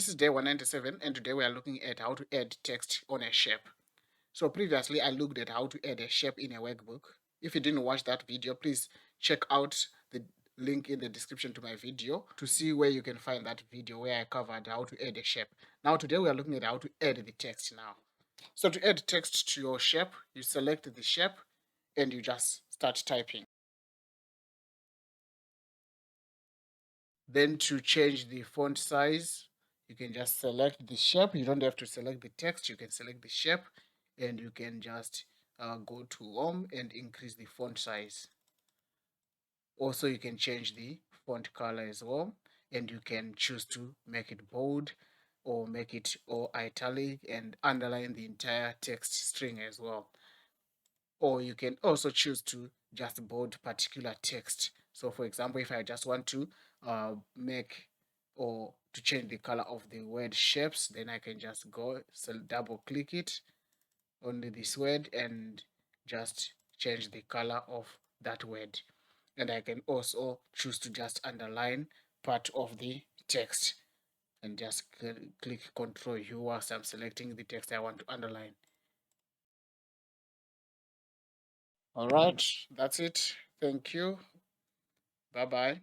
is day 197, and today we are looking at how to add text on a shape. So previously I looked at how to add a shape in a workbook. If you didn't watch that video, please check out the link in the description to my video to see where you can find that video where I covered how to add a shape. Now today we are looking at how to add the text now. So to add text to your shape, you select the shape and you just start typing. Then to change the font size, you can just select the shape. You don't have to select the text. You can select the shape and you can just go to home and increase the font size. Also, you can change the font color as well, and you can choose to make it bold or make it or italic and underline the entire text string as well. Or you can also choose to just bold particular text. So for example, if I just want to make or to change the color of the word shapes, then I can just go double click it only this word and just change the color of that word. And I can also choose to just underline part of the text and just click Ctrl U whilst I'm selecting the text I want to underline. All right, that's it. Thank you. Bye bye.